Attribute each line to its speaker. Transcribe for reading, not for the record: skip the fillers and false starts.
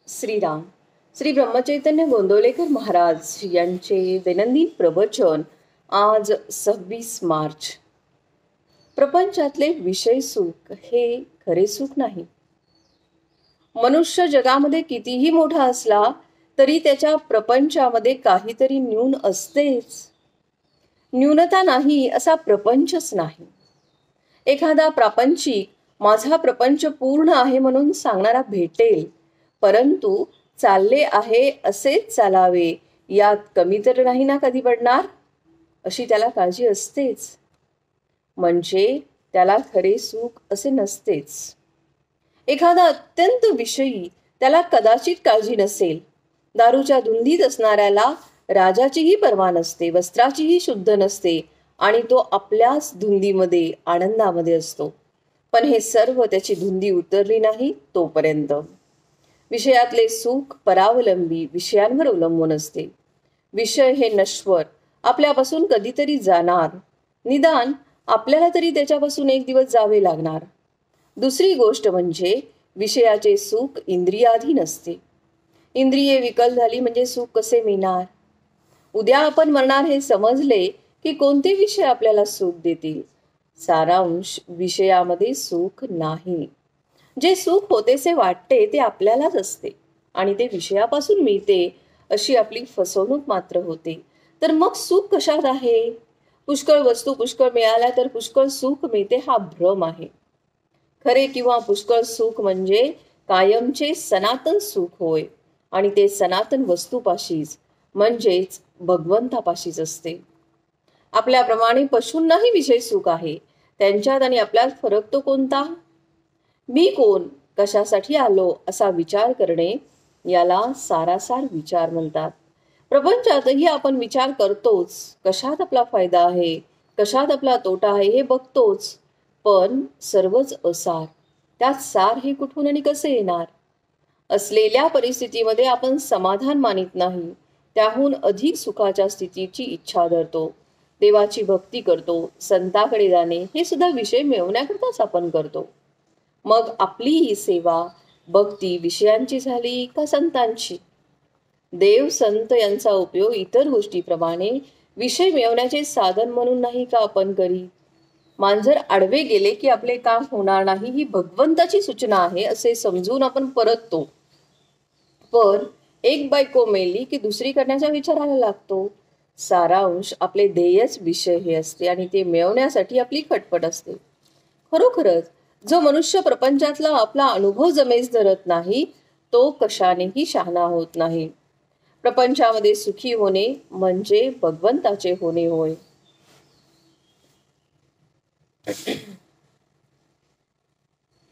Speaker 1: श्रीराम. श्री ब्रह्मचैतन्य गोंदवलेकर महाराज यांचे दैनंदिन प्रवचन आज 26 मार्च. प्रपंचातले विषय सुख हे खरे सुख नाही. मनुष्य जगामध्ये कितीही मोठा असला तरी त्याच्या प्रपंचामध्ये काहीतरी न्यून असतेच. न्यूनता नाही असा प्रपंचच नाही. एखादा प्रापंचिक माझा प्रपंच पूर्ण आहे म्हणून सांगणारा भेटेल, परंतु चालले आहे असेच चालावे यात कमी तर नाही ना कधी पडणार, अशी त्याला काळजी असतेच. म्हणजे त्याला खरे सुख असे नसतेच. एखादा अत्यंत विषयी त्याला कदाचित काळजी नसेल. दारूच्या धुंदीत असणाऱ्याला राजाचीही पर्वा नसते, वस्त्राचीही शुद्ध नसते आणि तो आपल्याच धुंदीमध्ये आनंदामध्ये असतो. पण हे सर्व त्याची धुंदी उतरली नाही तोपर्यंत. विषयातले सुख परावलंबी विषयांवर अवलंबून असते. विषय हे नश्वर, आपल्यापासून कधीतरी जाणार. निदान आपल्याला तरी त्याच्यापासून एक दिवस जावे लागणार. दुसरी गोष्ट म्हणजे विषयाचे सुख इंद्रियाधीन असते. इंद्रिये विकल झाली म्हणजे सुख कसे मिळणार? उद्या आपण मरणार हे समजले की कोणते विषय आपल्याला सुख देतील? सारांश, विषयामध्ये सुख नाही. जे सुख होतेसे वाटते ते आपल्यालाच असते आणि ते विषयापासून मिळते अशी आपली फसवणूक मात्र होते. तर मग सुख कशात आहे? पुष्कळ वस्तू पुष्कळ मिळाल्या तर पुष्कळ सुख मिळते हा भ्रम आहे. खरे किंवा पुष्कळ सुख म्हणजे कायमचे सनातन सुख होय आणि ते सनातन वस्तूपाशीच म्हणजेच भगवंतापाशीच असते. आपल्याप्रमाणे पशूंनाही विषय सुख आहे. त्यांच्यात आणि आपल्यात फरक तो कोणता? मी कोण, कशासाठी आलो असा विचार करणे याला सारासार विचार म्हणतात. प्रपंचातही आपण विचार करतोच. कशात आपला फायदा आहे, कशात आपला तोटा आहे हे बघतोच. पण सर्वच असार, त्यात सार हे कुठून आणि कसे येणार? असलेल्या परिस्थितीमध्ये आपण समाधान मानित नाही, त्याहून अधिक सुखाच्या स्थितीची इच्छा धरतो. देवाची भक्ती करतो, संताकडे जाणे हे सुद्धा विषय मिळवण्याकरताच आपण करतो. मग आपली ही सेवा भक्ती विषयांची झाली का संतांची? देव संत यांचा उपयोग इतर गोष्टीप्रमाणे विषय मिळवण्याचे साधन म्हणून नाही का आपण करीत? मांजर आडवे गेले की आपले काम होणार नाही ही भगवंताची सूचना आहे असे समजून आपण परततो. पण एक बायको मेली की दुसरी करण्याचा विचारायला लागतो. सारांश, आपले ध्येयच विषय हे असते आणि ते मिळवण्यासाठी आपली खटपट असते. खरोखरच जो मनुष्य प्रपंचातला आपला अनुभव जमेस धरत नाही तो कशानेही शहाणा होत नाही. प्रपंचामध्ये सुखी होणे म्हणजे भगवंताचे होणे होय.